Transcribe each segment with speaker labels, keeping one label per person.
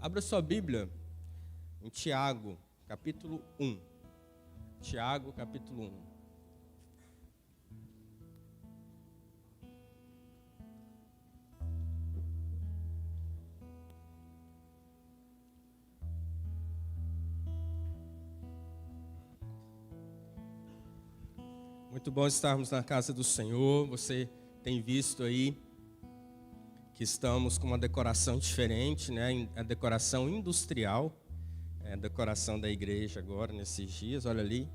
Speaker 1: Abra sua Bíblia em Tiago, capítulo 1. Tiago, capítulo 1. Muito bom estarmos na casa do Senhor. Você tem visto aí que estamos com uma decoração diferente, né? A decoração industrial, a decoração da igreja agora, nesses dias, olha ali,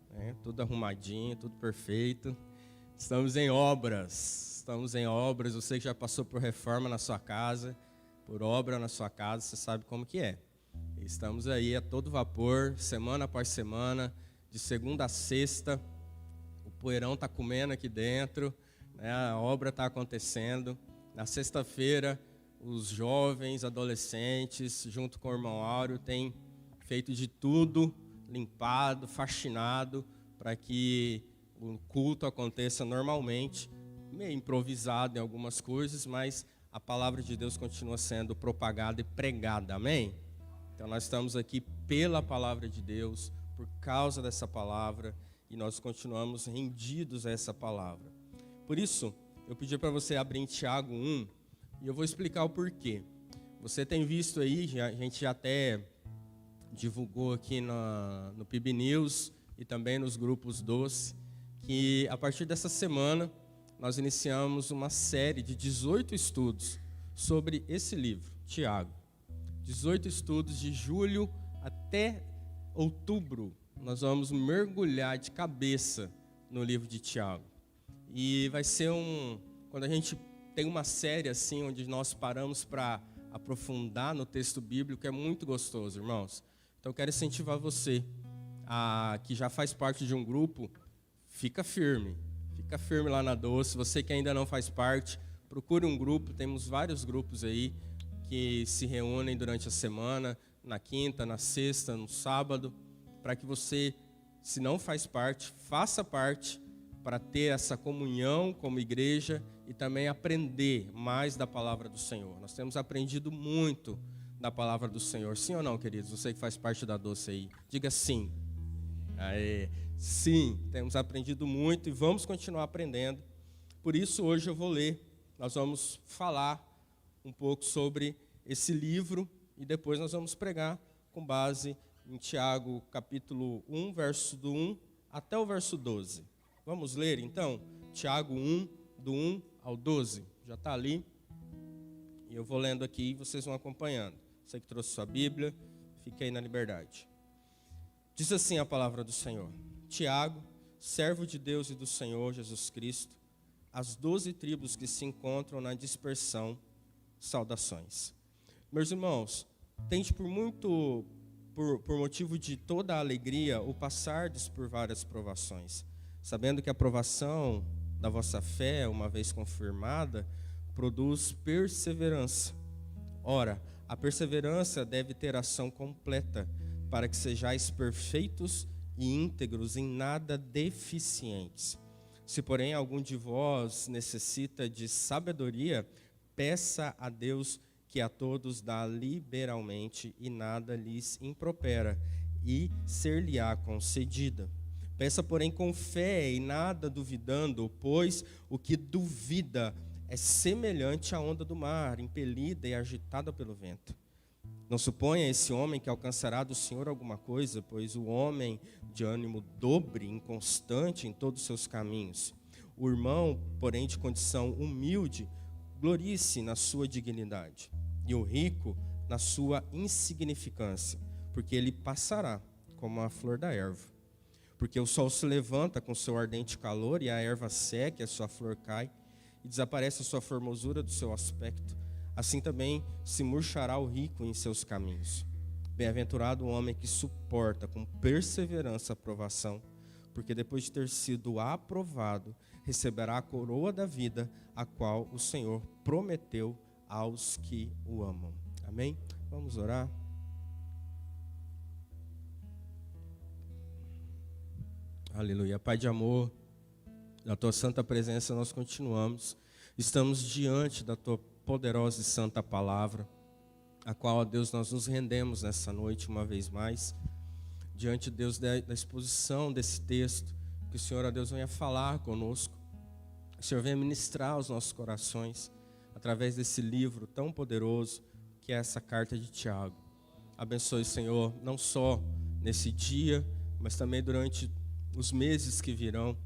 Speaker 1: né? Tudo arrumadinho, tudo perfeito. Estamos em obras, você que já passou por reforma na sua casa, por obra na sua casa, você sabe como que é. Estamos aí a todo vapor, semana após semana, de segunda a sexta, o poeirão está comendo aqui dentro, né? A obra está acontecendo. Na sexta-feira, os jovens, adolescentes, junto com o irmão Áureo, têm feito de tudo, limpado, faxinado, para que o culto aconteça normalmente, meio improvisado em algumas coisas, mas a palavra de Deus continua sendo propagada e pregada, amém? Então nós estamos aqui pela palavra de Deus, por causa dessa palavra, e nós continuamos rendidos a essa palavra. Por isso, eu pedi para você abrir em Tiago 1, e eu vou explicar o porquê. Você tem visto aí, a gente já até divulgou aqui no PIB News e também nos grupos Doce, que a partir dessa semana nós iniciamos uma série de 18 estudos sobre esse livro, Tiago. 18 estudos de julho até outubro, nós vamos mergulhar de cabeça no livro de Tiago. E vai ser quando a gente tem uma série assim, onde nós paramos para aprofundar no texto bíblico, é muito gostoso, irmãos. Então eu quero incentivar você, que já faz parte de um grupo, fica firme lá na Doce. Você que ainda não faz parte, procure um grupo, temos vários grupos aí que se reúnem durante a semana, na quinta, na sexta, no sábado, para que você, se não faz parte, faça parte, para ter essa comunhão como igreja e também aprender mais da palavra do Senhor. Nós temos aprendido muito da palavra do Senhor. Sim ou não, queridos? Você que faz parte da Doce aí, diga sim. Aê. Sim, temos aprendido muito e vamos continuar aprendendo. Por isso, hoje eu vou ler, nós vamos falar um pouco sobre esse livro e depois nós vamos pregar com base em Tiago, capítulo 1, verso do 1 até o verso 12. Vamos ler, então, Tiago 1, do 1 ao 12. Já está ali. E eu vou lendo aqui e vocês vão acompanhando. Você que trouxe sua Bíblia, fique aí na liberdade. Diz assim a palavra do Senhor. Tiago, servo de Deus e do Senhor Jesus Cristo, as 12 tribos que se encontram na dispersão, saudações. Meus irmãos, tente por motivo de toda a alegria, o passardes por várias provações, sabendo que a provação da vossa fé, uma vez confirmada, produz perseverança. Ora, a perseverança deve ter ação completa, para que sejais perfeitos e íntegros, em nada deficientes. Se, porém, algum de vós necessita de sabedoria, peça a Deus, que a todos dá liberalmente e nada lhes impropera, e ser-lhe-á concedida. Peça, porém, com fé e nada duvidando, pois o que duvida é semelhante à onda do mar, impelida e agitada pelo vento. Não suponha esse homem que alcançará do Senhor alguma coisa, pois o homem de ânimo dobre, inconstante em todos os seus caminhos. O irmão, porém, de condição humilde, glorie-se na sua dignidade, e o rico na sua insignificância, porque ele passará como a flor da erva. Porque o sol se levanta com seu ardente calor, e a erva seca, e a sua flor cai, e desaparece a sua formosura do seu aspecto. Assim também se murchará o rico em seus caminhos. Bem-aventurado o homem que suporta com perseverança a provação, porque depois de ter sido aprovado, receberá a coroa da vida, a qual o Senhor prometeu aos que o amam. Amém? Vamos orar. Aleluia. Pai de amor, na tua santa presença nós continuamos. Estamos diante da tua poderosa e santa palavra. a qual, ó Deus, nós nos rendemos nessa noite uma vez mais, diante, Deus, da exposição desse texto, que o Senhor, ó Deus, venha falar conosco, que o Senhor venha ministrar aos nossos corações, através desse livro tão poderoso, que é essa carta de Tiago. Abençoe, Senhor, não só nesse dia, mas também durante os meses que virão,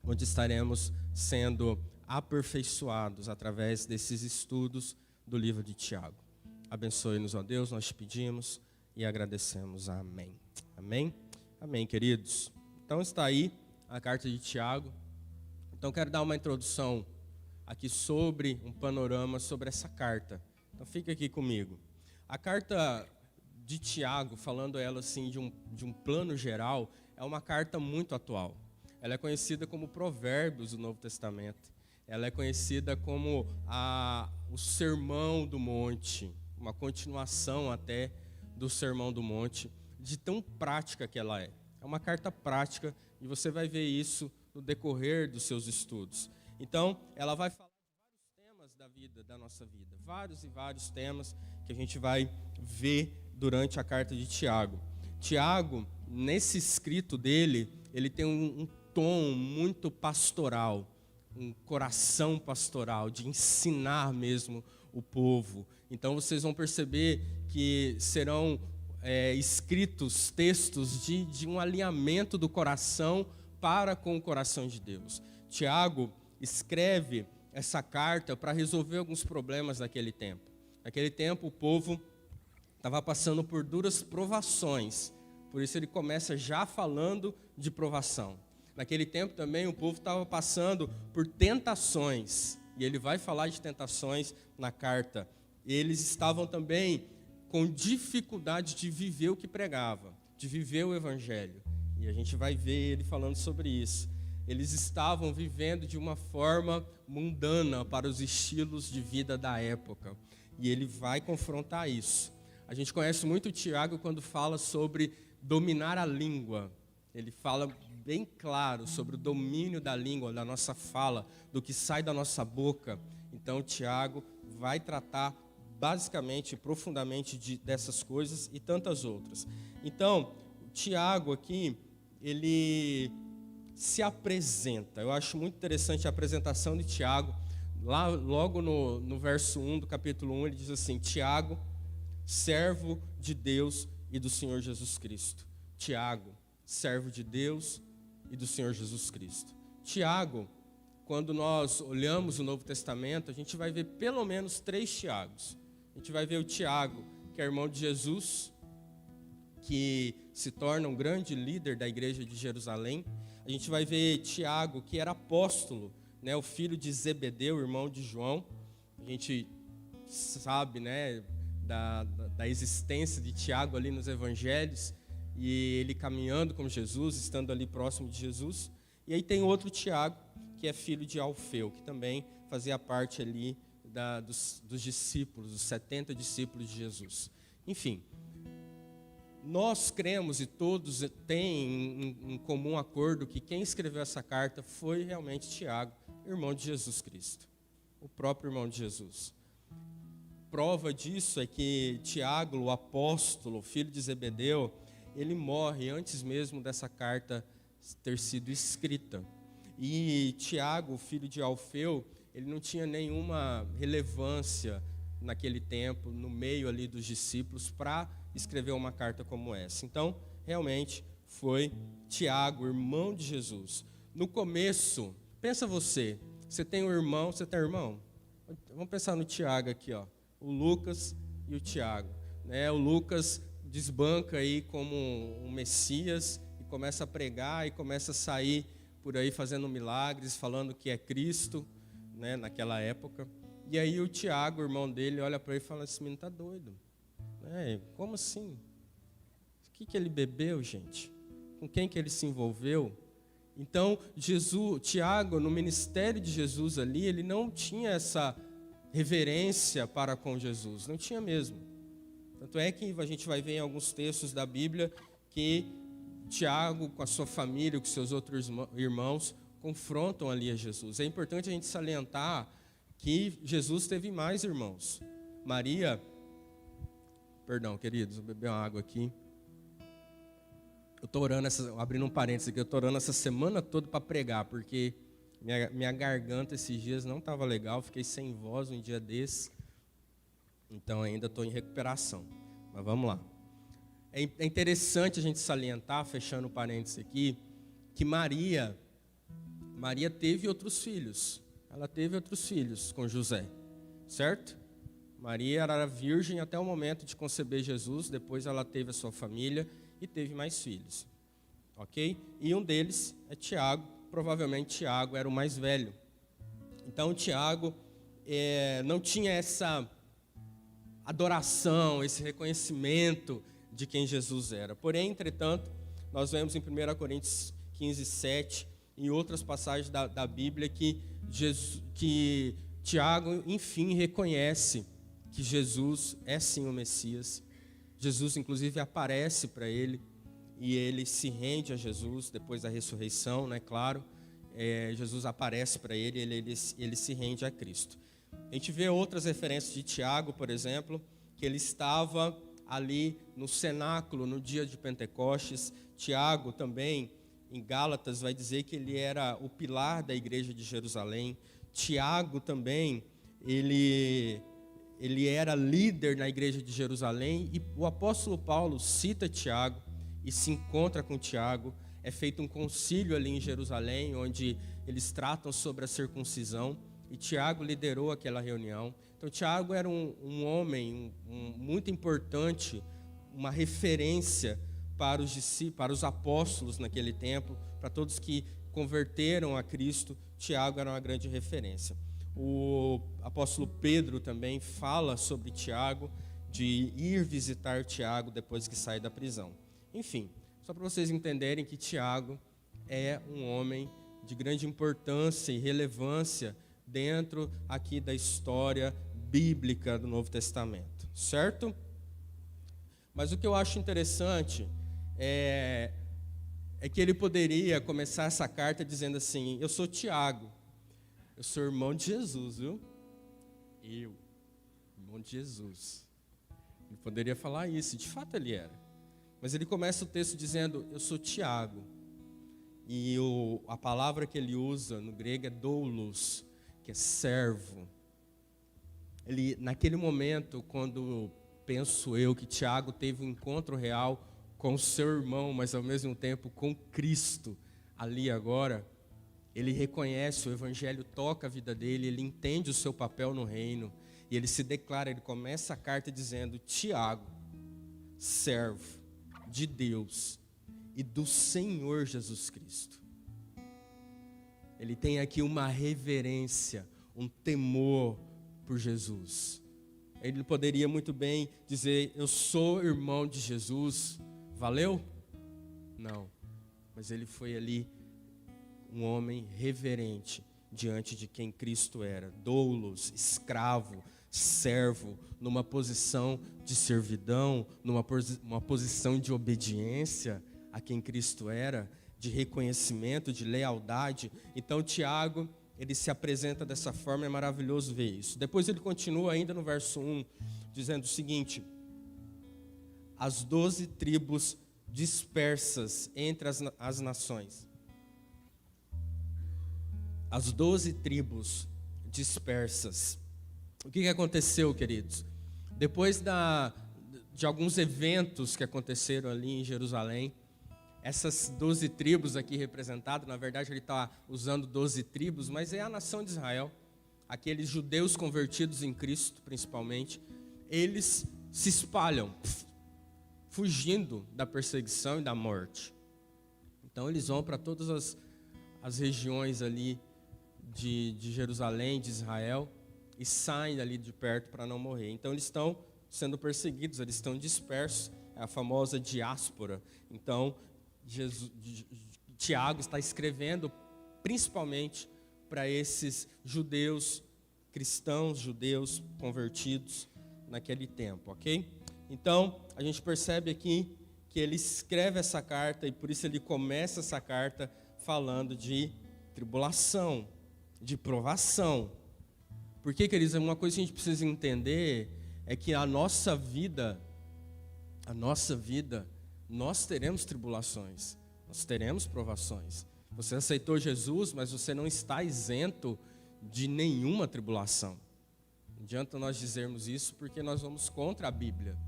Speaker 1: onde estaremos sendo aperfeiçoados através desses estudos do livro de Tiago. Abençoe-nos, ó Deus, nós te pedimos e agradecemos. Amém. Amém? Amém, queridos. Então está aí a carta de Tiago. Então quero dar uma introdução aqui sobre um panorama sobre essa carta. Então fica aqui comigo. A carta de Tiago, falando ela assim de um plano geral, é uma carta muito atual. Ela é conhecida como Provérbios do Novo Testamento. Ela é conhecida como o Sermão do Monte, uma continuação até do Sermão do Monte, de tão prática que ela é. É uma carta prática e você vai ver isso no decorrer dos seus estudos. Então, ela vai falar de vários temas da vida, da nossa vida, vários e vários temas que a gente vai ver durante a carta de Tiago. Tiago, nesse escrito dele, ele tem um tom muito pastoral, um coração pastoral, de ensinar mesmo o povo. Então vocês vão perceber que serão escritos textos de um alinhamento do coração para com o coração de Deus. Tiago escreve essa carta para resolver alguns problemas naquele tempo. Naquele tempo o povo estava passando por duras provações, por isso ele começa já falando de provação. Naquele tempo também o povo estava passando por tentações, e ele vai falar de tentações na carta. Eles estavam também com dificuldade de viver o que pregava, de viver o evangelho, e a gente vai ver ele falando sobre isso. Eles estavam vivendo de uma forma mundana para os estilos de vida da época, e ele vai confrontar isso. A gente conhece muito o Tiago quando fala sobre dominar a língua. Ele fala bem claro sobre o domínio da língua, da nossa fala, do que sai da nossa boca. Então, o Tiago vai tratar basicamente, profundamente dessas coisas e tantas outras. Então, o Tiago aqui, ele se apresenta. Eu acho muito interessante a apresentação de Tiago. Lá, logo no verso 1 do capítulo 1, ele diz assim: Tiago, servo de Deus e do Senhor Jesus Cristo. Tiago, servo de Deus e do Senhor Jesus Cristo. Tiago, quando nós olhamos o Novo Testamento, a gente vai ver pelo menos 3 Tiagos. A gente vai ver o Tiago, que é irmão de Jesus, que se torna um grande líder da igreja de Jerusalém. A gente vai ver Tiago, que era apóstolo, né, o filho de Zebedeu, irmão de João. A gente sabe, né, da existência de Tiago ali nos evangelhos, e ele caminhando com Jesus, estando ali próximo de Jesus. E aí tem outro Tiago, que é filho de Alfeu, que também fazia parte ali dos discípulos, dos 70 discípulos de Jesus. Enfim, nós cremos e todos têm em comum acordo que quem escreveu essa carta foi realmente Tiago, irmão de Jesus Cristo, o próprio irmão de Jesus. Prova disso é que Tiago, o apóstolo, filho de Zebedeu, ele morre antes mesmo dessa carta ter sido escrita. E Tiago, filho de Alfeu, ele não tinha nenhuma relevância naquele tempo, no meio ali dos discípulos, para escrever uma carta como essa. Então, realmente, foi Tiago, irmão de Jesus. No começo, pensa você tem um irmão, você tem um irmão? Vamos pensar no Tiago aqui, ó, o Lucas e o Tiago. Né? O Lucas desbanca aí como um Messias e começa a pregar e começa a sair por aí fazendo milagres, falando que é Cristo, né, naquela época. E aí o Tiago, o irmão dele, olha para ele e fala: esse menino está doido. Como assim? O que ele bebeu, gente? Com quem que ele se envolveu? Então, Tiago, no ministério de Jesus ali, ele não tinha essa reverência para com Jesus, não tinha mesmo. Tanto é que a gente vai ver em alguns textos da Bíblia que Tiago, com a sua família, com seus outros irmãos, confrontam ali a Jesus. É importante a gente salientar que Jesus teve mais irmãos. Maria, Perdão, queridos, vou beber uma água aqui. Eu estou orando, abrindo um parênteses aqui, eu estou orando essa semana toda para pregar, porque minha garganta esses dias não estava legal, fiquei sem voz um dia desses, então ainda estou em recuperação. Mas vamos lá. É interessante a gente salientar, fechando o parênteses aqui, que Maria teve outros filhos. Ela teve outros filhos com José, certo? Maria era virgem até o momento de conceber Jesus, depois ela teve a sua família e teve mais filhos, ok? E um deles é Tiago, provavelmente Tiago era o mais velho. Então Tiago não tinha essa adoração, esse reconhecimento de quem Jesus era. Porém, entretanto, nós vemos em 1 Coríntios 15, 7, em outras passagens da Bíblia, que Tiago, enfim, reconhece que Jesus é sim o Messias. Jesus, inclusive, aparece para ele e ele se rende a Jesus depois da ressurreição, né? Claro, Jesus aparece para ele e ele se rende a Cristo. A gente vê outras referências de Tiago, por exemplo, que ele estava ali no cenáculo no dia de Pentecostes. Tiago também, em Gálatas, vai dizer que ele era o pilar da igreja de Jerusalém. Tiago também, ele era líder na igreja de Jerusalém, e o apóstolo Paulo cita Tiago e se encontra com Tiago. É feito um concílio ali em Jerusalém, onde eles tratam sobre a circuncisão, e Tiago liderou aquela reunião. Então Tiago era um homem muito importante, uma referência para os discípulos, para os apóstolos naquele tempo, para todos que converteram a Cristo. Tiago era uma grande referência. O apóstolo Pedro também fala sobre Tiago, de ir visitar Tiago depois que sai da prisão. Enfim, só para vocês entenderem que Tiago é um homem de grande importância e relevância dentro aqui da história bíblica do Novo Testamento, certo? Mas o que eu acho interessante é que ele poderia começar essa carta dizendo assim: eu sou Tiago, eu sou irmão de Jesus, viu? Eu, irmão de Jesus. Ele poderia falar isso, de fato ele era. Mas ele começa o texto dizendo: eu sou Tiago. E a palavra que ele usa no grego é doulos, que é servo. Ele, naquele momento, quando penso eu que Tiago teve um encontro real com o seu irmão, mas ao mesmo tempo com Cristo, ali agora, ele reconhece, o evangelho toca a vida dele, ele entende o seu papel no reino, e ele se declara, ele começa a carta dizendo: Tiago, servo de Deus e do Senhor Jesus Cristo. Ele tem aqui uma reverência, um temor por Jesus. Ele poderia muito bem dizer: eu sou irmão de Jesus. Valeu? Não. Mas ele foi ali um homem reverente diante de quem Cristo era. Doulos, escravo, servo, numa posição de servidão, numa posição de obediência a quem Cristo era, de reconhecimento, de lealdade. Então Tiago, ele se apresenta dessa forma, é maravilhoso ver isso. Depois ele continua ainda no verso 1, dizendo o seguinte: as 12 tribos dispersas entre as nações. As 12 tribos dispersas. O que aconteceu, queridos? Depois de alguns eventos que aconteceram ali em Jerusalém, essas 12 tribos aqui representadas, na verdade ele está usando 12 tribos, mas é a nação de Israel, aqueles judeus convertidos em Cristo principalmente, eles se espalham, fugindo da perseguição e da morte. Então eles vão para todas as regiões ali de Jerusalém, de Israel, e saem dali de perto para não morrer. Então eles estão sendo perseguidos, eles estão dispersos, é a famosa diáspora. Então Tiago está escrevendo principalmente para esses judeus, cristãos, judeus convertidos naquele tempo, ok? Então, a gente percebe aqui que ele escreve essa carta e por isso ele começa essa carta falando de tribulação, de provação. Porque, queridos, uma coisa que a gente precisa entender é que a nossa vida a nossa vida, nós teremos tribulações, nós teremos provações. Você aceitou Jesus, mas você não está isento de nenhuma tribulação. Não adianta nós dizermos isso porque nós vamos contra a Bíblia.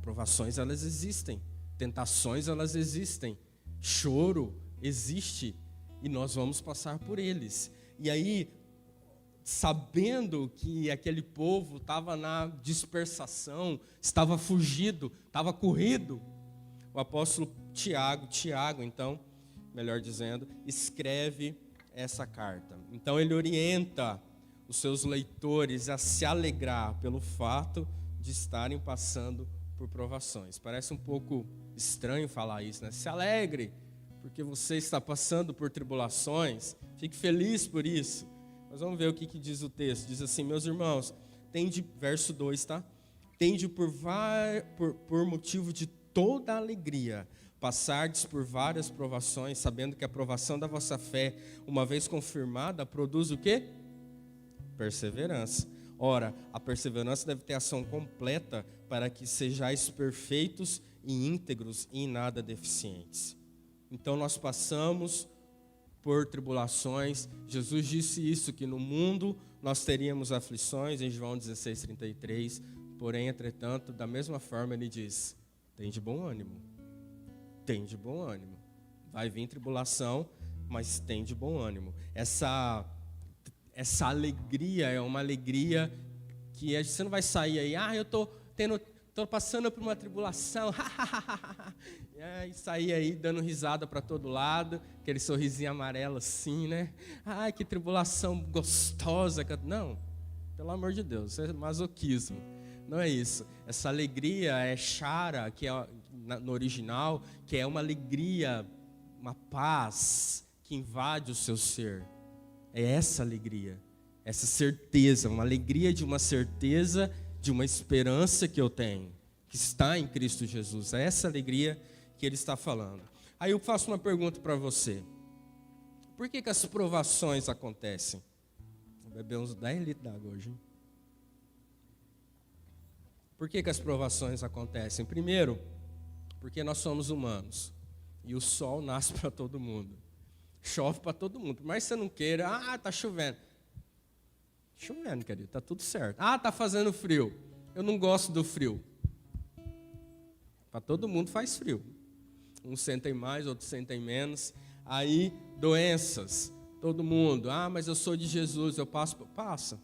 Speaker 1: Provações, elas existem. Tentações, elas existem. Choro existe e nós vamos passar por eles. E aí, sabendo que aquele povo estava na dispersação, estava fugido, estava corrido, o apóstolo Tiago, então, melhor dizendo, escreve essa carta. Então ele orienta os seus leitores a se alegrar pelo fato de estarem passando por provações. Parece um pouco estranho falar isso, né? Se alegre, porque você está passando por tribulações, fique feliz por isso. Mas vamos ver o que diz o texto. Diz assim: meus irmãos, verso 2, tá? Tende por motivo de toda alegria, passardes por várias provações, sabendo que a provação da vossa fé, uma vez confirmada, produz o quê? Perseverança. Ora, a perseverança deve ter ação completa para que sejais perfeitos e íntegros e em nada deficientes. Então nós passamos por tribulações. Jesus disse isso, que no mundo nós teríamos aflições, em João 16:33. Porém, entretanto, da mesma forma ele diz: tem de bom ânimo. Tem de bom ânimo. Vai vir tribulação, mas tem de bom ânimo. Essa alegria é uma alegria que você não vai sair aí, eu tô passando por uma tribulação, e sair aí dando risada para todo lado, aquele sorrisinho amarelo assim, né? Ai, que tribulação gostosa. Não, pelo amor de Deus, isso é masoquismo. Não é isso. Essa alegria é chara, que é no original, que é uma alegria, uma paz que invade o seu ser. É essa alegria, essa certeza, uma alegria de uma certeza, de uma esperança que eu tenho, que está em Cristo Jesus. É essa alegria que ele está falando. Aí eu faço uma pergunta para você. Por que as provações acontecem? Vou beber uns 10 litros d'água hoje, hein? Por que as provações acontecem? Primeiro, porque nós somos humanos. E o sol nasce para todo mundo. Chove para todo mundo. Por mais que você não queira, está chovendo. Chovendo, querido, está tudo certo. Está fazendo frio. Eu não gosto do frio. Para todo mundo faz frio. Uns sentem mais, outros sentem menos. Aí, doenças. Todo mundo. Mas eu sou de Jesus, eu passo. Passa.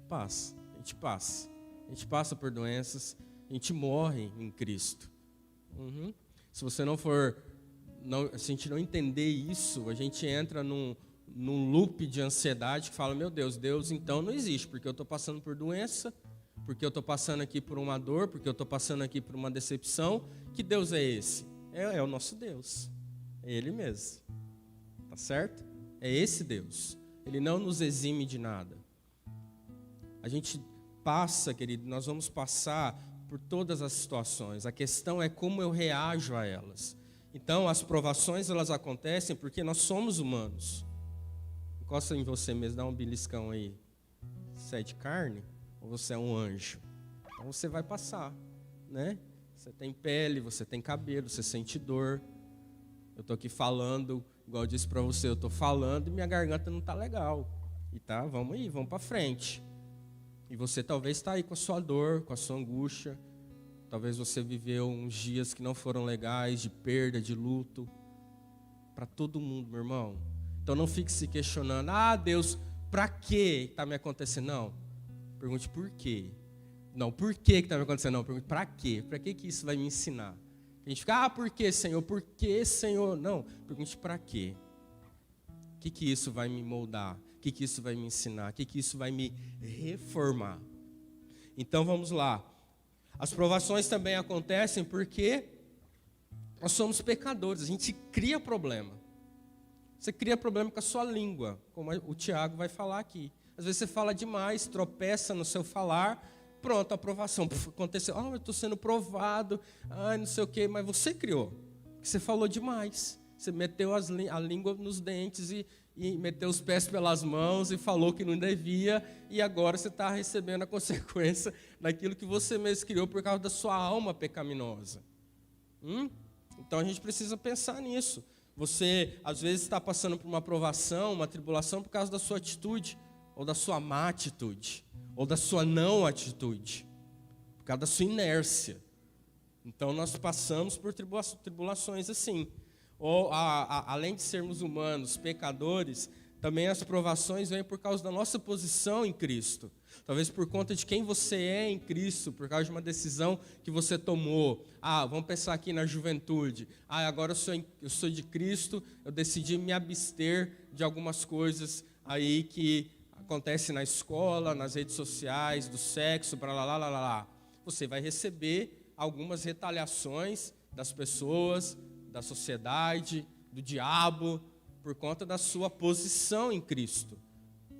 Speaker 1: Passa. A gente passa. A gente passa por doenças. A gente morre em Cristo. Se você não for... se a gente não entender isso, a gente entra num loop de ansiedade que fala: meu Deus, Deus então não existe, porque eu estou passando por doença, porque eu estou passando aqui por uma dor, porque eu estou passando aqui por uma decepção. Que Deus é esse? É o nosso Deus, é Ele mesmo, tá certo? É esse Deus, Ele não nos exime de nada. A gente passa, querido, nós vamos passar por todas as situações, a questão é como eu reajo a elas. Então, as provações, elas acontecem porque nós somos humanos. Encosta em você mesmo, dá um beliscão aí. Você é de carne ou você é um anjo? Então, você vai passar, né? Você tem pele, você tem cabelo, você sente dor. Eu estou aqui falando, igual eu disse para você, eu estou falando e minha garganta não está legal. E tá, vamos aí, vamos para frente. E você talvez está aí com a sua dor, com a sua angústia. Talvez você viveu uns dias que não foram legais, de perda, de luto. Para todo mundo, meu irmão. Então não fique se questionando: Deus, para que está me acontecendo? Não. Pergunte por quê. Não, por que está me acontecendo? Não, pergunte para quê. Para que isso vai me ensinar? A gente fica: por que, Senhor? Por que, Senhor? Não, pergunte para quê. O que isso vai me moldar? O que isso vai me ensinar? O que isso vai me reformar? Então vamos lá. As provações também acontecem porque nós somos pecadores, a gente cria problema. Você cria problema com a sua língua, como o Tiago vai falar aqui. Às vezes você fala demais, tropeça no seu falar, pronto, a aprovação. Aconteceu, eu estou sendo provado, não sei o quê, mas você criou. Você falou demais, você meteu a língua nos dentes e e meteu os pés pelas mãos e falou que não devia, e agora você está recebendo a consequência daquilo que você mesmo criou por causa da sua alma pecaminosa. Então a gente precisa pensar nisso. Você, às vezes, está passando por uma provação, uma tribulação por causa da sua atitude, ou da sua má atitude, ou da sua não atitude, por causa da sua inércia. Então nós passamos por tribulações assim. Ou, além de sermos humanos, pecadores, também as provações vêm por causa da nossa posição em Cristo. Talvez por conta de quem você é em Cristo, por causa de uma decisão que você tomou. Vamos pensar aqui na juventude. Agora eu sou de Cristo, eu decidi me abster de algumas coisas aí que acontecem na escola, nas redes sociais, do sexo, lá. Você vai receber algumas retaliações das pessoas, da sociedade, do diabo, por conta da sua posição em Cristo,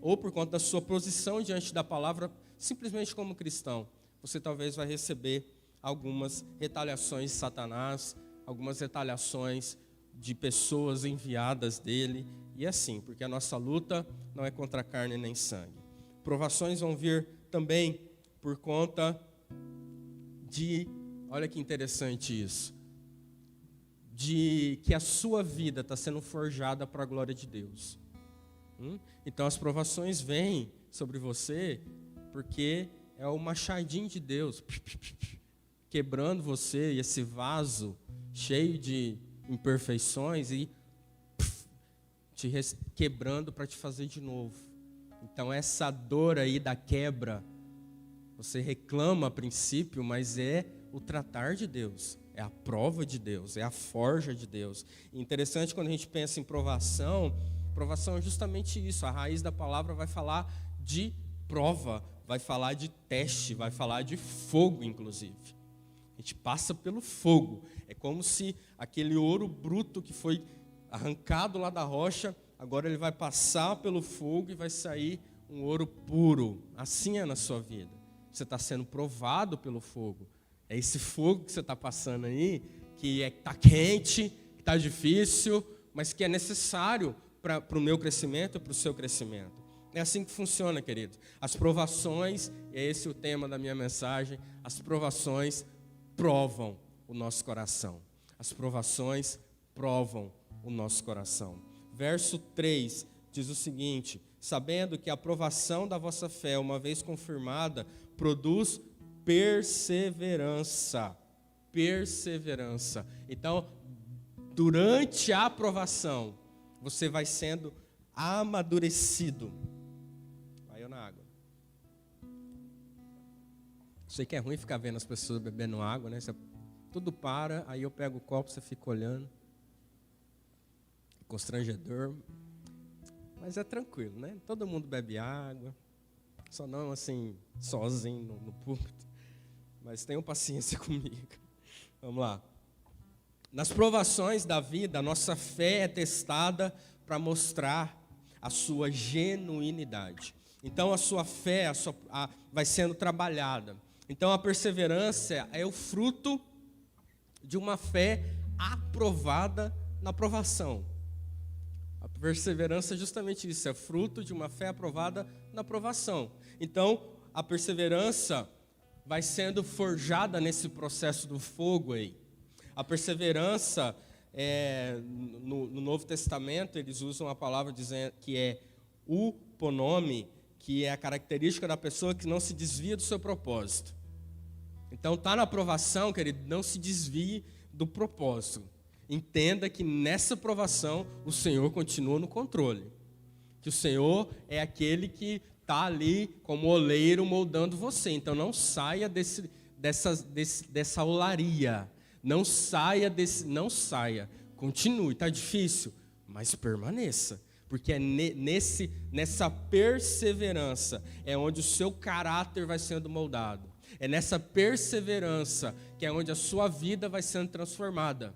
Speaker 1: ou por conta da sua posição diante da palavra, simplesmente como cristão. Você talvez vai receber algumas retaliações de Satanás, algumas retaliações de pessoas enviadas dele, e assim, porque a nossa luta não é contra carne nem sangue. Provações vão vir também por conta de, olha que interessante isso, de que a sua vida está sendo forjada para a glória de Deus. Então as provações vêm sobre você porque é o machadinho de Deus quebrando você, e esse vaso cheio de imperfeições e te quebrando para te fazer de novo. Então essa dor aí da quebra, você reclama a princípio, mas é o tratar de Deus. É a prova de Deus, é a forja de Deus. E interessante quando a gente pensa em provação é justamente isso. A raiz da palavra vai falar de prova, vai falar de teste, vai falar de fogo, inclusive. A gente passa pelo fogo. É como se aquele ouro bruto que foi arrancado lá da rocha, agora ele vai passar pelo fogo e vai sair um ouro puro. Assim é na sua vida. Você está sendo provado pelo fogo. É esse fogo que você está passando aí, que está quente, que está difícil, mas que é necessário para o meu crescimento, para o seu crescimento. É assim que funciona, querido. As provações, e é esse o tema da minha mensagem, as provações provam o nosso coração. As provações provam o nosso coração. Verso 3 diz o seguinte: sabendo que a provação da vossa fé, uma vez confirmada, produz perseverança. Perseverança. Então, durante a aprovação, você vai sendo amadurecido. Vai eu na água. Sei que é ruim ficar vendo as pessoas bebendo água, né? Você, tudo para, aí eu pego o copo, você fica olhando. Constrangedor. Mas é tranquilo, né? Todo mundo bebe água. Só não assim, sozinho no púlpito. Mas tenham paciência comigo. Vamos lá. Nas provações da vida, a nossa fé é testada para mostrar a sua genuinidade. Então a sua fé vai sendo trabalhada. Então a perseverança é o fruto de uma fé aprovada na provação. A perseverança é justamente isso, é fruto de uma fé aprovada na provação. Então a perseverança vai sendo forjada nesse processo do fogo aí. A perseverança, no Novo Testamento, eles usam a palavra dizendo que é uponome, que é a característica da pessoa que não se desvia do seu propósito. Então, está na provação, querido, não se desvie do propósito. Entenda que nessa provação o Senhor continua no controle. Que o Senhor é aquele que está ali como oleiro moldando você. Então, não saia dessa olaria. Não saia. Continue, está difícil, mas permaneça. Porque é nessa perseverança é onde o seu caráter vai sendo moldado. É nessa perseverança que é onde a sua vida vai sendo transformada.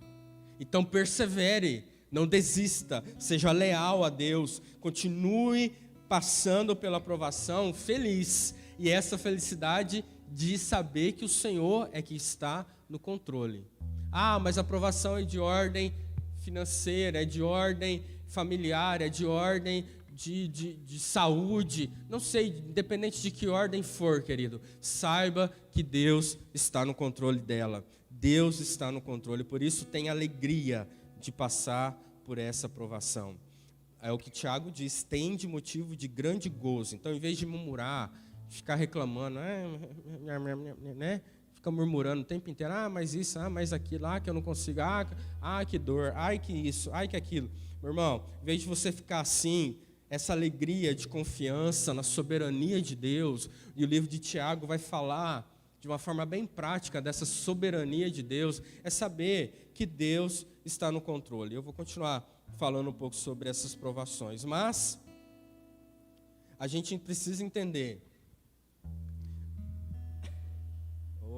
Speaker 1: Então persevere, não desista, seja leal a Deus, continue passando pela provação feliz. E essa felicidade de saber que o Senhor é que está no controle. Mas a provação é de ordem financeira, é de ordem familiar, é de ordem de saúde, não sei, independente de que ordem for, querido, saiba que Deus está no controle dela. Deus está no controle, por isso tem alegria de passar por essa provação. É o que Tiago diz, tem de motivo de grande gozo. Então, em vez de murmurar, ficar reclamando, né? Fica murmurando o tempo inteiro, mas isso, mas aquilo, que eu não consigo, que dor, que isso, que aquilo. Meu irmão, em vez de você ficar assim, essa alegria de confiança na soberania de Deus, e o livro de Tiago vai falar de uma forma bem prática dessa soberania de Deus, é saber que Deus está no controle. Eu vou continuar falando um pouco sobre essas provações, mas a gente precisa entender.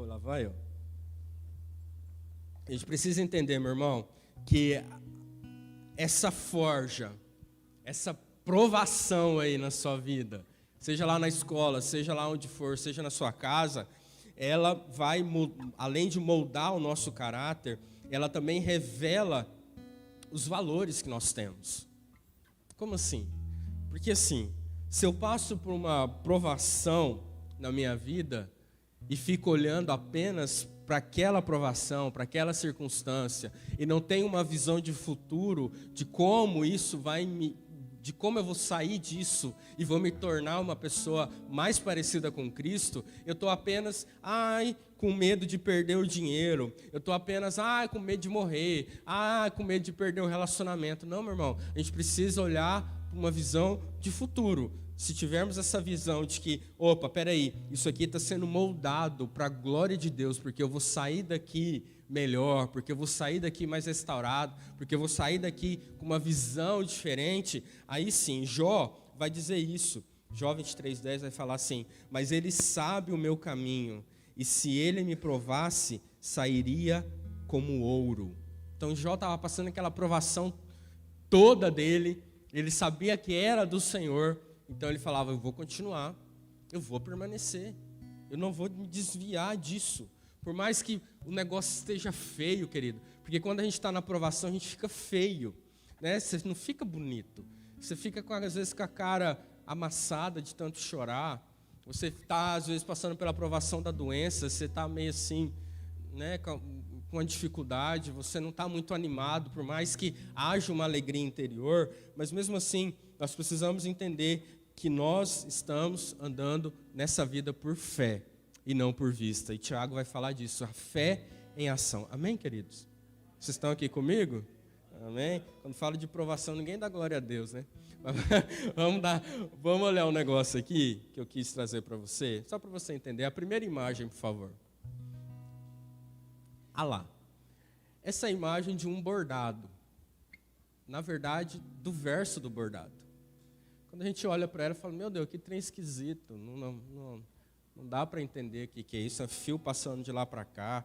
Speaker 1: Lá vai, ó. A gente precisa entender, meu irmão, que essa forja, essa provação aí na sua vida, seja lá na escola, seja lá onde for, seja na sua casa, ela vai, além de moldar o nosso caráter, ela também revela os valores que nós temos. Como assim? Porque assim, se eu passo por uma provação na minha vida e fico olhando apenas para aquela provação, para aquela circunstância, e não tenho uma visão de futuro, de como isso de como eu vou sair disso e vou me tornar uma pessoa mais parecida com Cristo, eu estou apenas, com medo de perder o dinheiro, eu estou apenas, com medo de morrer, com medo de perder o relacionamento. Não, meu irmão, a gente precisa olhar para uma visão de futuro. Se tivermos essa visão de que, peraí, isso aqui está sendo moldado para a glória de Deus, porque eu vou sair daqui melhor, porque eu vou sair daqui mais restaurado, porque eu vou sair daqui com uma visão diferente, aí sim, Jó vai dizer isso. Jó 23:10 vai falar assim, mas ele sabe o meu caminho, e se ele me provasse, sairia como ouro. Então Jó estava passando aquela provação toda dele, ele sabia que era do Senhor, então ele falava, eu vou continuar, eu vou permanecer, eu não vou me desviar disso. Por mais que o negócio esteja feio, querido, porque quando a gente está na aprovação, a gente fica feio, né? Você não fica bonito, você fica às vezes com a cara amassada de tanto chorar, você está às vezes passando pela aprovação da doença, você está meio assim, né, com a dificuldade, você não está muito animado, por mais que haja uma alegria interior, mas mesmo assim, nós precisamos entender que nós estamos andando nessa vida por fé e não por vista. E Tiago vai falar disso, a fé em ação. Amém, queridos? Vocês estão aqui comigo? Amém? Quando falo de provação, ninguém dá glória a Deus, né? Vamos olhar um negócio aqui que eu quis trazer para você, só para você entender. A primeira imagem, por favor. Lá. Essa imagem de um bordado. Na verdade, do verso do bordado. Quando a gente olha para ela, fala, meu Deus, que trem esquisito. Não dá para entender o que é isso. É fio passando de lá para cá.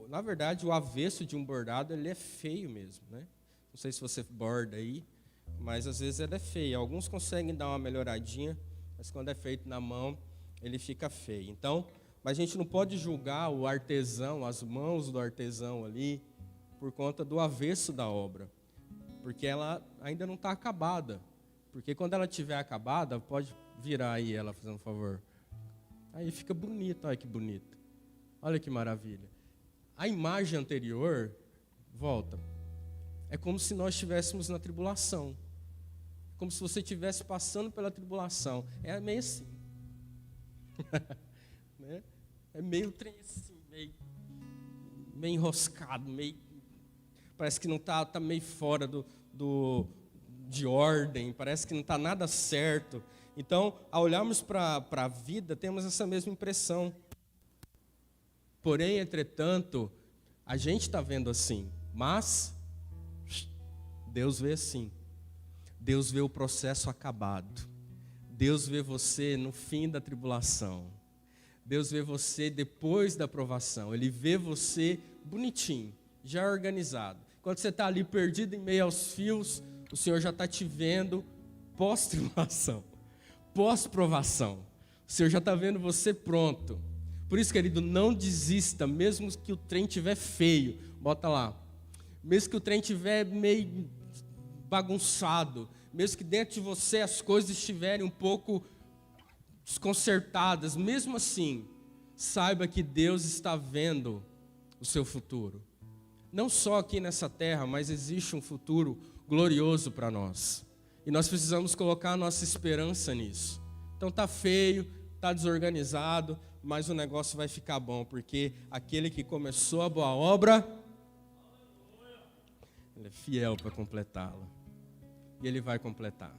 Speaker 1: Na verdade, o avesso de um bordado, ele é feio mesmo, né? Não sei se você borda aí, mas às vezes ele é feio. Alguns conseguem dar uma melhoradinha, mas quando é feito na mão, ele fica feio. Então, mas a gente não pode julgar o artesão, as mãos do artesão ali, por conta do avesso da obra, porque ela ainda não está acabada. Porque quando ela estiver acabada, pode virar aí ela, fazendo um favor. Aí fica bonito, olha que bonito. Olha que maravilha. A imagem anterior, volta, é como se nós estivéssemos na tribulação. Como se você estivesse passando pela tribulação. É meio assim. Né? É meio trem assim, meio enroscado, parece que não está meio fora de ordem, parece que não está nada certo. Então, ao olharmos para a vida, temos essa mesma impressão. Porém, entretanto, a gente está vendo assim, mas Deus vê assim. Deus vê o processo acabado. Deus vê você no fim da tribulação. Deus vê você depois da provação. Ele vê você bonitinho, já organizado. Quando você está ali perdido em meio aos fios, o Senhor já está te vendo pós-tribulação, pós-provação. O Senhor já está vendo você pronto. Por isso, querido, não desista, mesmo que o trem estiver feio. Bota lá. Mesmo que o trem estiver meio bagunçado, mesmo que dentro de você as coisas estiverem um pouco desconcertadas, mesmo assim, saiba que Deus está vendo o seu futuro. Não só aqui nessa terra, mas existe um futuro glorioso para nós. E nós precisamos colocar a nossa esperança nisso. Então tá feio, tá desorganizado, mas o negócio vai ficar bom, porque aquele que começou a boa obra, ele é fiel para completá-la. E ele vai completar.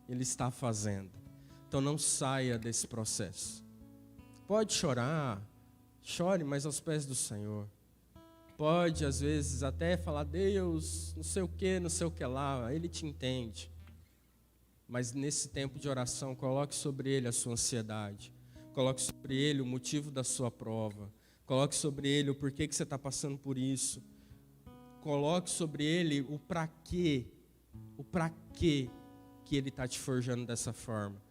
Speaker 1: Ele está fazendo. Então não saia desse processo. Pode chorar, chore, mas aos pés do Senhor. Pode, às vezes, até falar, Deus, não sei o que lá, Ele te entende. Mas nesse tempo de oração, coloque sobre Ele a sua ansiedade. Coloque sobre Ele o motivo da sua prova. Coloque sobre Ele o porquê que você está passando por isso. Coloque sobre Ele o para quê que Ele está te forjando dessa forma.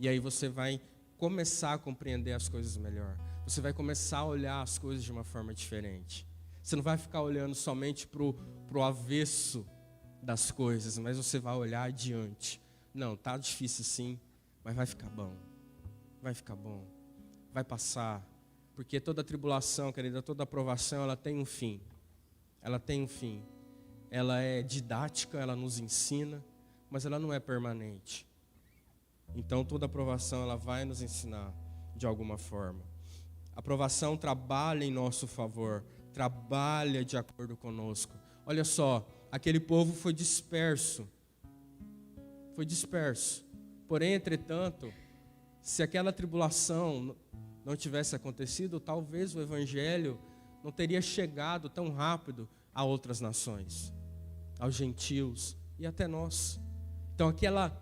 Speaker 1: E aí você vai começar a compreender as coisas melhor. Você vai começar a olhar as coisas de uma forma diferente. Você não vai ficar olhando somente pro avesso das coisas, mas você vai olhar adiante. Não, tá difícil sim, mas vai ficar bom. Vai ficar bom. Vai passar. Porque toda tribulação, querida, toda aprovação, ela tem um fim. Ela tem um fim. Ela é didática, ela nos ensina, mas ela não é permanente. Então toda aprovação, ela vai nos ensinar de alguma forma. A aprovação trabalha em nosso favor, trabalha de acordo conosco. Olha só, aquele povo foi disperso. Porém, entretanto, se aquela tribulação não tivesse acontecido, talvez o evangelho não teria chegado tão rápido a outras nações, aos gentios e até nós. Então aquela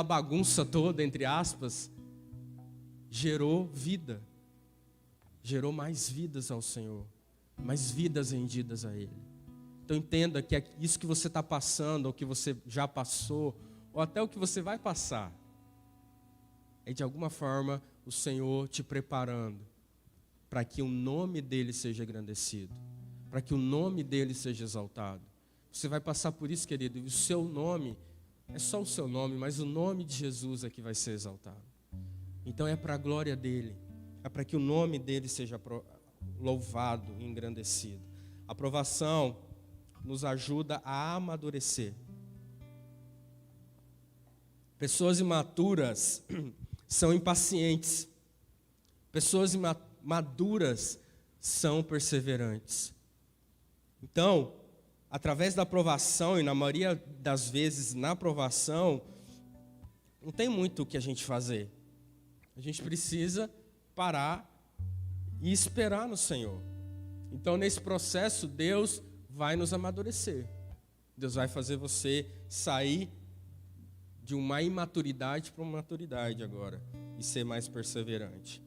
Speaker 1: bagunça toda, entre aspas, gerou vida, gerou mais vidas ao Senhor, mais vidas rendidas a Ele. Então entenda que isso que você está passando, ou que você já passou, ou até o que você vai passar, é de alguma forma o Senhor te preparando para que o nome dEle seja engrandecido, para que o nome dEle seja exaltado. Você vai passar por isso, querido, e o seu nome, é só o seu nome, mas o nome de Jesus é que vai ser exaltado. Então é para a glória dEle, é para que o nome dEle seja louvado e engrandecido. A aprovação nos ajuda a amadurecer. Pessoas imaturas são impacientes. Pessoas maduras são perseverantes. Então, através da aprovação, e na maioria das vezes na aprovação, não tem muito o que a gente fazer. A gente precisa parar e esperar no Senhor. Então, nesse processo, Deus vai nos amadurecer. Deus vai fazer você sair de uma imaturidade para uma maturidade agora e ser mais perseverante.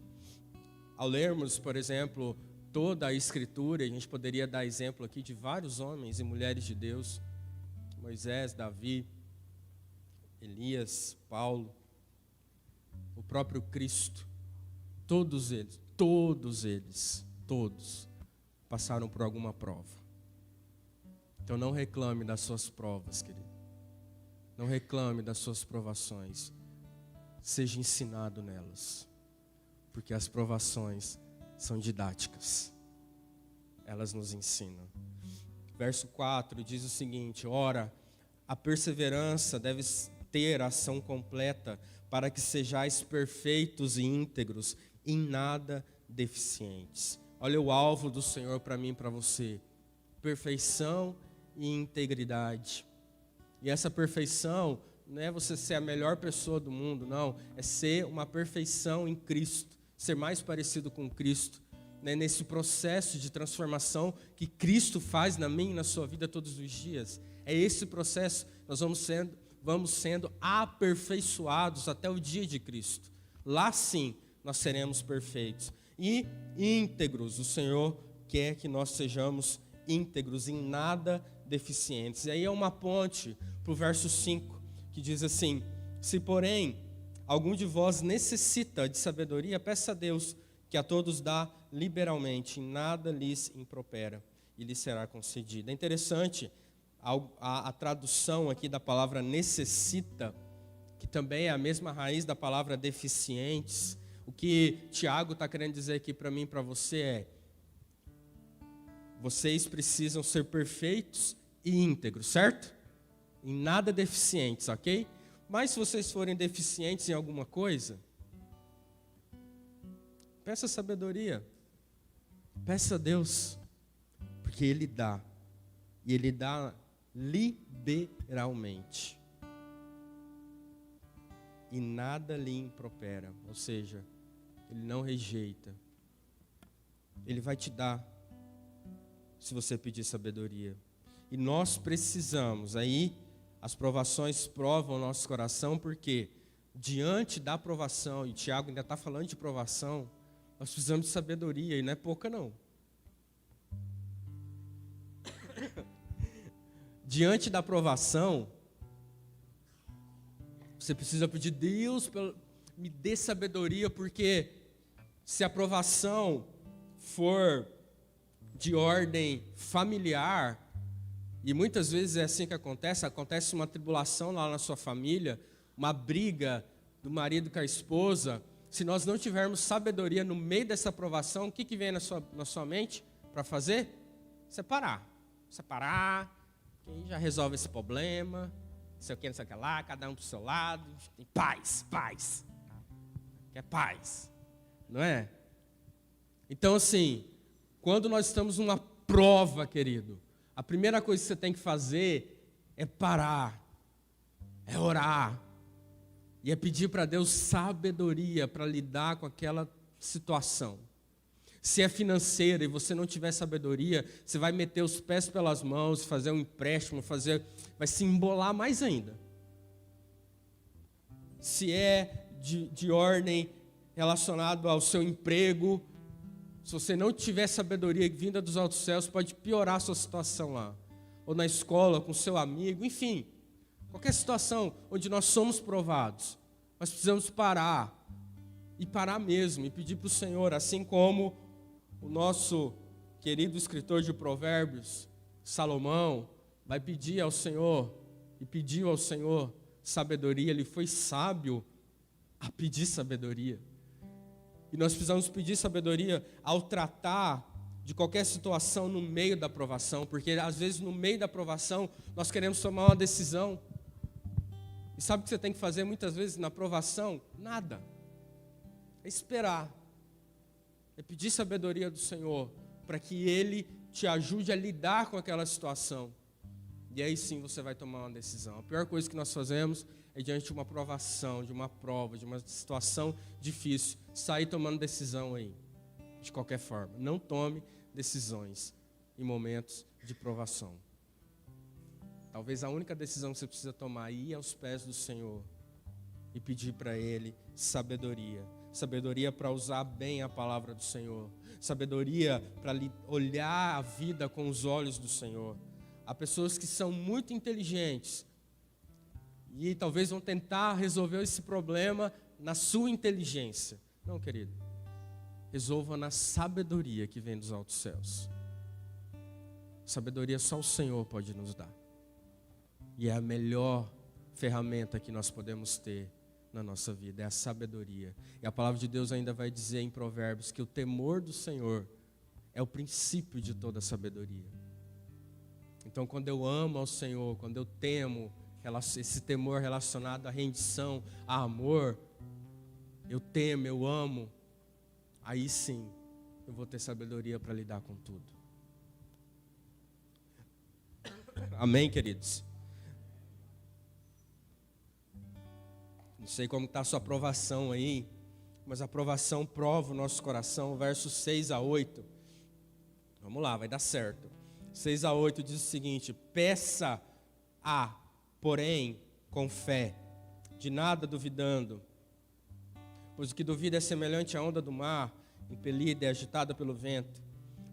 Speaker 1: Ao lermos, por exemplo, toda a Escritura, a gente poderia dar exemplo aqui de vários homens e mulheres de Deus: Moisés, Davi, Elias, Paulo, o próprio Cristo. Todos eles passaram por alguma prova. Então não reclame das suas provas, querido. Não reclame das suas provações. Seja ensinado nelas. Porque as provações são didáticas. Elas nos ensinam. Verso 4 diz o seguinte: ora, a perseverança deve ter ação completa, para que sejais perfeitos e íntegros, em nada deficientes. Olha o alvo do Senhor para mim e para você: perfeição e integridade. E essa perfeição não é você ser a melhor pessoa do mundo, não. É ser uma perfeição em Cristo, ser mais parecido com Cristo, né? Nesse processo de transformação que Cristo faz na minha e na sua vida todos os dias. É esse processo, nós vamos sendo aperfeiçoados até o dia de Cristo. Lá sim, nós seremos perfeitos. E íntegros, o Senhor quer que nós sejamos íntegros, em nada deficientes. E aí é uma ponte para o verso 5, que diz assim: se porém algum de vós necessita de sabedoria, peça a Deus, que a todos dá liberalmente, em nada lhes impropera, e lhe será concedida. É interessante, a tradução aqui da palavra necessita, que também é a mesma raiz da palavra deficientes. O que Tiago está querendo dizer aqui para mim e para você é: vocês precisam ser perfeitos e íntegros, certo? Em nada deficientes, ok? Mas se vocês forem deficientes em alguma coisa, peça sabedoria. Peça a Deus, porque Ele dá. E Ele dá liberalmente. E nada lhe impropera, ou seja, Ele não rejeita. Ele vai te dar, se você pedir sabedoria. E nós precisamos, aí as provações provam o nosso coração, porque diante da provação, e Tiago ainda está falando de provação, nós precisamos de sabedoria, e não é pouca não. Diante da provação, você precisa pedir: Deus, me dê sabedoria, porque se a provação for de ordem familiar, e muitas vezes é assim que acontece uma tribulação lá na sua família, uma briga do marido com a esposa. Se nós não tivermos sabedoria no meio dessa provação, o que vem na sua mente para fazer? Separar, que aí já resolve esse problema, não sei o que lá, cada um para o seu lado, tem paz, quer paz, não é? Então assim, quando nós estamos numa prova, querido, a primeira coisa que você tem que fazer é parar, é orar, e é pedir para Deus sabedoria para lidar com aquela situação. Se é financeira e você não tiver sabedoria, você vai meter os pés pelas mãos, fazer um empréstimo, vai se embolar mais ainda. Se é de ordem relacionado ao seu emprego, se você não tiver sabedoria vinda dos altos céus, pode piorar a sua situação lá. Ou na escola, com seu amigo, enfim. Qualquer situação onde nós somos provados, nós precisamos parar. E parar mesmo, e pedir para o Senhor, assim como o nosso querido escritor de Provérbios, Salomão, vai pedir ao Senhor, e pediu ao Senhor sabedoria. Ele foi sábio a pedir sabedoria. E nós precisamos pedir sabedoria ao tratar de qualquer situação no meio da provação, porque às vezes no meio da provação nós queremos tomar uma decisão. E sabe o que você tem que fazer muitas vezes na provação? Nada. É esperar. É pedir sabedoria do Senhor para que Ele te ajude a lidar com aquela situação. E aí sim você vai tomar uma decisão. A pior coisa que nós fazemos é, diante de uma provação, de uma prova, de uma situação difícil, sair tomando decisão aí, de qualquer forma. Não tome decisões em momentos de provação. Talvez a única decisão que você precisa tomar é ir aos pés do Senhor e pedir para Ele sabedoria. Sabedoria para usar bem a palavra do Senhor. Sabedoria para olhar a vida com os olhos do Senhor. Há pessoas que são muito inteligentes e talvez vão tentar resolver esse problema na sua inteligência. Não, querido. Resolva na sabedoria que vem dos altos céus. Sabedoria só o Senhor pode nos dar. E é a melhor ferramenta que nós podemos ter na nossa vida, é a sabedoria. E a palavra de Deus ainda vai dizer em Provérbios que o temor do Senhor é o princípio de toda sabedoria. Então, quando eu amo ao Senhor, quando eu temo, esse temor relacionado à rendição, a amor, eu temo, eu amo, aí sim eu vou ter sabedoria para lidar com tudo. Amém, queridos? Não sei como está a sua aprovação aí, mas a aprovação prova o nosso coração, versos 6 a 8. Vamos lá, vai dar certo. 6 a 8 diz o seguinte: peça porém, com fé, de nada duvidando, pois o que duvida é semelhante à onda do mar, impelida e agitada pelo vento.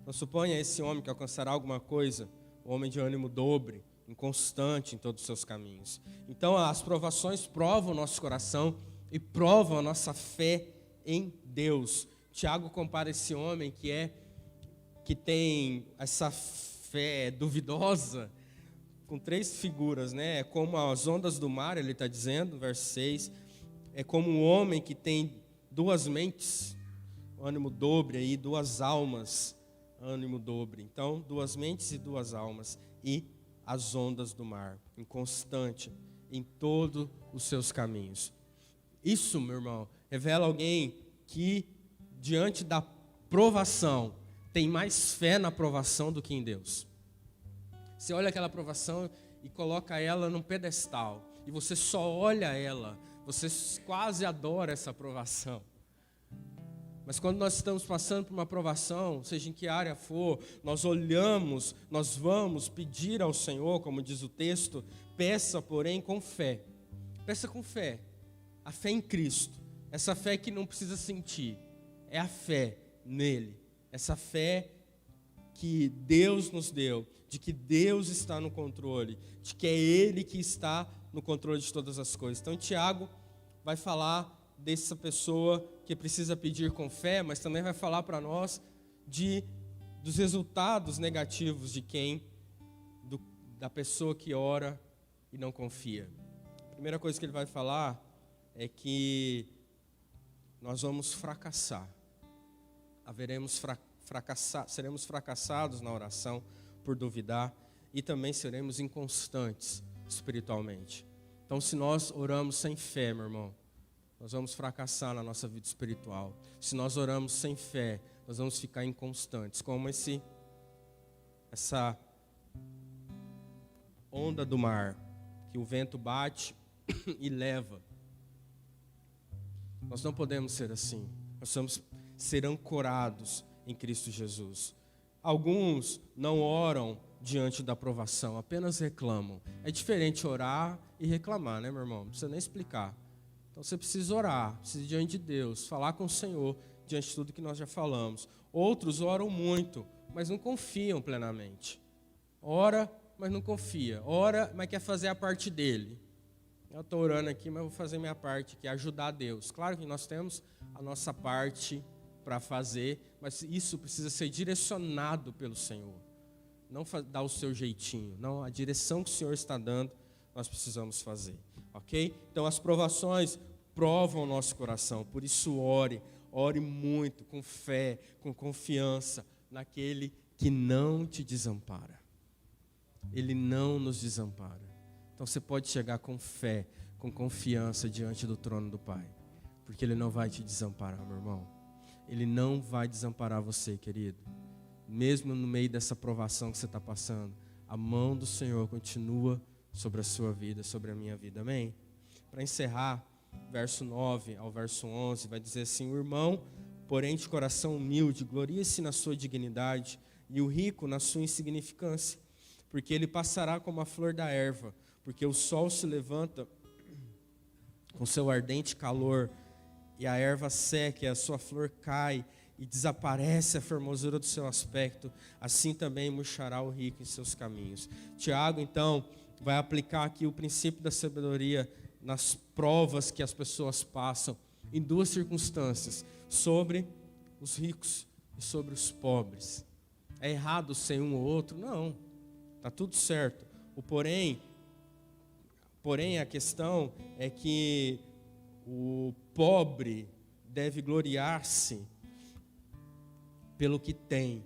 Speaker 1: Não suponha esse homem que alcançará alguma coisa, o homem de ânimo dobre, inconstante em todos os seus caminhos. Então as provações provam o nosso coração e provam a nossa fé em Deus. Tiago compara esse homem que tem essa fé duvidosa com 3 figuras, né? É como as ondas do mar, ele está dizendo, verso 6. É como um homem que tem 2 mentes, ânimo dobre aí, 2 almas, ânimo dobre. Então, 2 mentes e 2 almas. E as ondas do mar, inconstante em todos os seus caminhos. Isso, meu irmão, revela alguém que, diante da provação, tem mais fé na provação do que em Deus. Você olha aquela provação e coloca ela num pedestal, e você só olha ela, você quase adora essa provação. Mas quando nós estamos passando por uma provação, seja em que área for, nós olhamos, nós vamos pedir ao Senhor, como diz o texto, peça, porém, com fé. Peça com fé. A fé em Cristo. Essa fé que não precisa sentir. É a fé nele. Essa fé que Deus nos deu, de que Deus está no controle, de que é Ele que está no controle de todas as coisas. Então, Tiago vai falar dessa pessoa que precisa pedir com fé, mas também vai falar para nós dos resultados negativos da pessoa que ora e não confia. A primeira coisa que ele vai falar é que nós vamos fracassar. Seremos fracassados na oração por duvidar e também seremos inconstantes espiritualmente. Então, se nós oramos sem fé, meu irmão, nós vamos fracassar na nossa vida espiritual. Se nós oramos sem fé, nós vamos ficar inconstantes, como essa onda do mar, que o vento bate e leva. Nós não podemos ser assim. Nós vamos ser ancorados em Cristo Jesus. Alguns não oram diante da provação, apenas reclamam. É diferente orar e reclamar, né, meu irmão? Não precisa nem explicar. Então você precisa orar, precisa ir diante de Deus, falar com o Senhor diante de tudo que nós já falamos. Outros oram muito, mas não confiam plenamente. Ora, mas não confia. Ora, mas quer fazer a parte dele. Eu estou orando aqui, mas vou fazer minha parte, que é ajudar a Deus. Claro que nós temos a nossa parte para fazer, mas isso precisa ser direcionado pelo Senhor. Não dar o seu jeitinho. Não, a direção que o Senhor está dando, nós precisamos fazer. Ok? Então as provações provam o nosso coração. Por isso ore muito, com fé, com confiança naquele que não te desampara. Ele não nos desampara. Então você pode chegar com fé, com confiança diante do trono do Pai. Porque Ele não vai te desamparar, meu irmão. Ele não vai desamparar você, querido. Mesmo no meio dessa provação que você está passando, a mão do Senhor continua sobre a sua vida, sobre a minha vida, amém? Para encerrar, verso 9 ao verso 11, vai dizer assim: o irmão, porém de coração humilde, glorie-se na sua dignidade, e o rico na sua insignificância, porque ele passará como a flor da erva, porque o sol se levanta com seu ardente calor, e a erva seca, e a sua flor cai, e desaparece a formosura do seu aspecto, assim também murchará o rico em seus caminhos. Tiago, então, vai aplicar aqui o princípio da sabedoria nas provas que as pessoas passam, em 2 circunstâncias, sobre os ricos e sobre os pobres. É errado ser um ou outro? Não, está tudo certo. Porém, a questão é que o pobre deve gloriar-se pelo que tem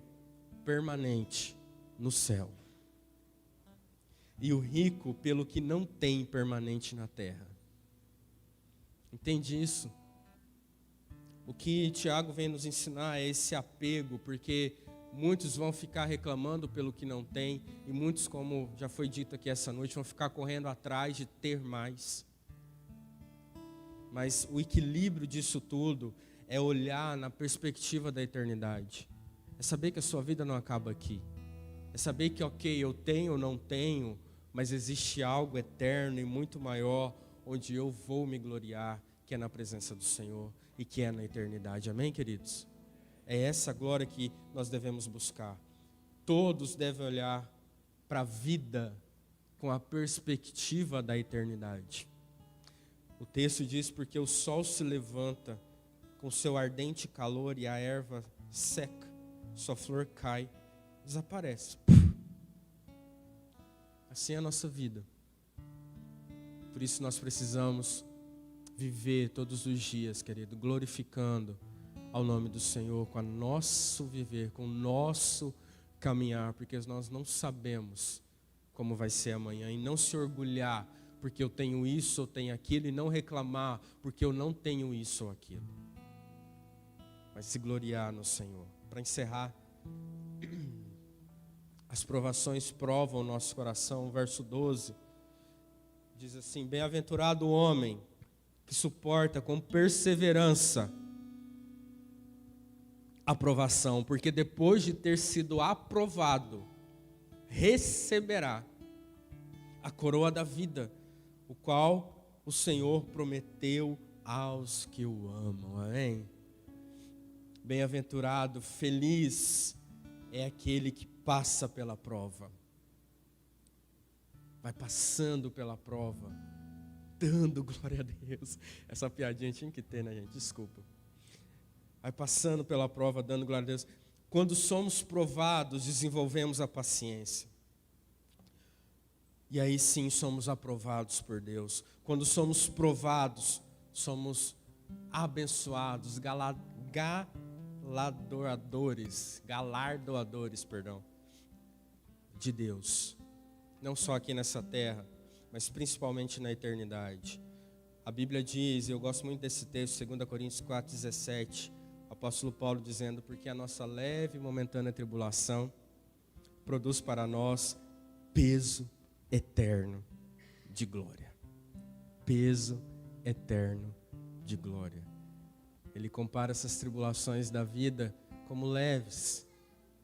Speaker 1: permanente no céu. E o rico pelo que não tem permanente na terra. Entende isso? O que Tiago vem nos ensinar é esse apego, porque muitos vão ficar reclamando pelo que não tem, e muitos, como já foi dito aqui essa noite, vão ficar correndo atrás de ter mais. Mas o equilíbrio disso tudo é olhar na perspectiva da eternidade. É saber que a sua vida não acaba aqui. É saber que, ok, eu tenho ou não tenho, mas existe algo eterno e muito maior, onde eu vou me gloriar, que é na presença do Senhor e que é na eternidade. Amém, queridos? É essa glória que nós devemos buscar. Todos devem olhar para a vida com a perspectiva da eternidade. O texto diz: porque o sol se levanta com seu ardente calor e a erva seca, sua flor cai, desaparece. Assim é a nossa vida. Por isso nós precisamos viver todos os dias, querido, glorificando ao nome do Senhor, com o nosso viver, com o nosso caminhar, porque nós não sabemos como vai ser amanhã, e não se orgulhar porque eu tenho isso ou tenho aquilo, e não reclamar porque eu não tenho isso ou aquilo, mas se gloriar no Senhor. Para encerrar, as provações provam o nosso coração. Verso 12 diz assim: bem-aventurado o homem que suporta com perseverança a provação, porque depois de ter sido aprovado, receberá a coroa da vida, o qual o Senhor prometeu aos que o amam. Amém? Bem-aventurado, feliz é aquele que passa pela prova. Vai passando pela prova, dando glória a Deus. Essa piadinha tinha que ter, né, gente? Desculpa. Vai passando pela prova, dando glória a Deus. Quando somos provados, desenvolvemos a paciência. E aí sim somos aprovados por Deus. Quando somos provados, somos abençoados, galardoadores de Deus. Não só aqui nessa terra, mas principalmente na eternidade. A Bíblia diz, e eu gosto muito desse texto, 2 Coríntios 4,17, o apóstolo Paulo dizendo: porque a nossa leve e momentânea tribulação produz para nós peso eterno de glória. Peso eterno de glória. Ele compara essas tribulações da vida como leves,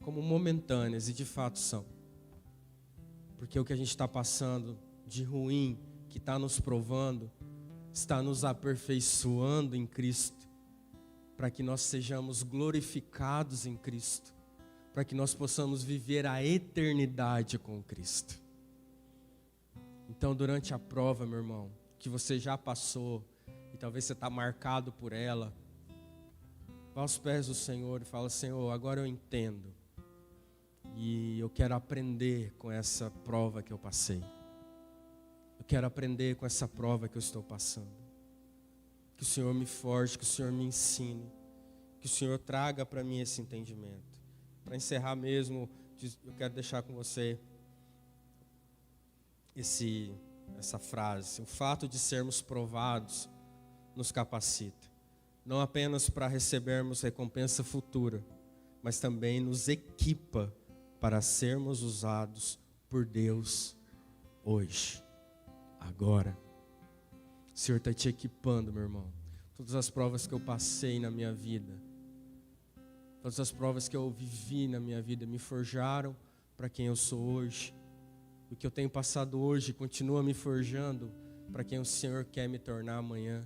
Speaker 1: como momentâneas, e de fato são. Porque o que a gente está passando de ruim, que está nos provando, está nos aperfeiçoando em Cristo, para que nós sejamos glorificados em Cristo, para que nós possamos viver a eternidade com Cristo. Então, durante a prova, meu irmão, que você já passou, e talvez você está marcado por ela, vá aos pés do Senhor e fala: Senhor, agora eu entendo, e eu quero aprender com essa prova que eu passei. Eu quero aprender com essa prova que eu estou passando. Que o Senhor me forje, que o Senhor me ensine, que o Senhor traga para mim esse entendimento. Para encerrar mesmo, eu quero deixar com você essa frase: o fato de sermos provados nos capacita, não apenas para recebermos recompensa futura, mas também nos equipa para sermos usados por Deus hoje, agora. O Senhor está te equipando, meu irmão. Todas as provas que eu passei na minha vida, todas as provas que eu vivi na minha vida, me forjaram para quem eu sou hoje. O que eu tenho passado hoje continua me forjando para quem o Senhor quer me tornar amanhã.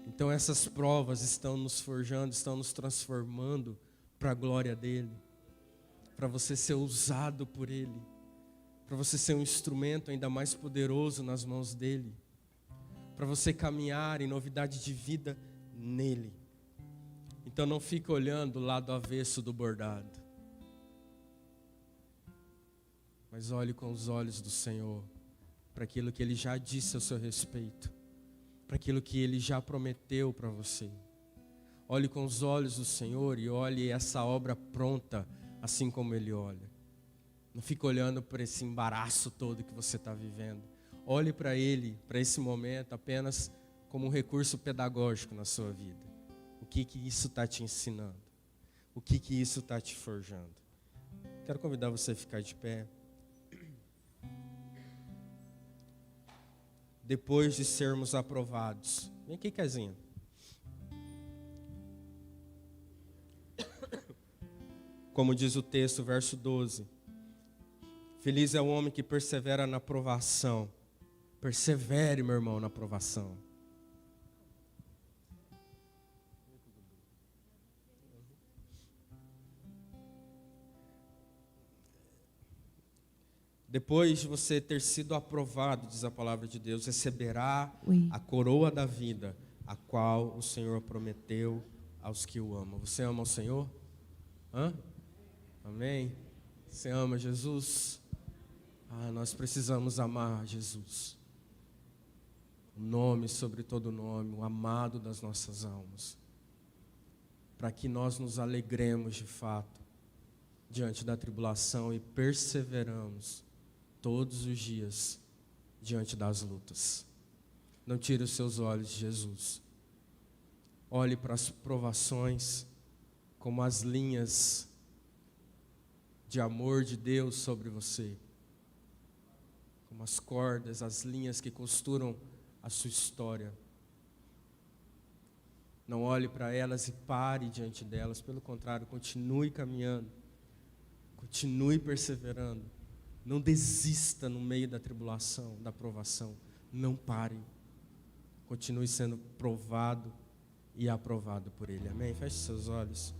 Speaker 1: Então essas provas estão nos forjando, estão nos transformando para a glória dEle, para você ser usado por Ele, para você ser um instrumento ainda mais poderoso nas mãos dEle, para você caminhar em novidade de vida nele. Então não fica olhando o lado avesso do bordado, mas olhe com os olhos do Senhor para aquilo que Ele já disse ao seu respeito, para aquilo que Ele já prometeu para você. Olhe com os olhos do Senhor e olhe essa obra pronta, assim como Ele olha. Não fica olhando para esse embaraço todo que você está vivendo. Olhe para Ele, para esse momento, apenas como um recurso pedagógico na sua vida. O que isso está te ensinando? O que isso está te forjando? Quero convidar você a ficar de pé. Depois de sermos aprovados. Vem aqui, Kezinha. Como diz o texto, verso 12. Feliz é o homem que persevera na provação. Persevere, meu irmão, na provação. Depois de você ter sido aprovado, diz a palavra de Deus, receberá a coroa da vida, a qual o Senhor prometeu aos que o amam. Você ama o Senhor? Amém? Você ama Jesus? Nós precisamos amar Jesus. O nome sobre todo nome, o amado das nossas almas. Para que nós nos alegremos de fato diante da tribulação e perseveramos todos os dias diante das lutas. Não tire os seus olhos de Jesus. Olhe para as provações como as linhas de amor de Deus sobre você. Como as cordas, as linhas que costuram a sua história. Não olhe para elas e pare diante delas. Pelo contrário, continue caminhando. Continue perseverando. Não desista no meio da tribulação, da provação. Não pare. Continue sendo provado e aprovado por Ele. Amém? Feche seus olhos.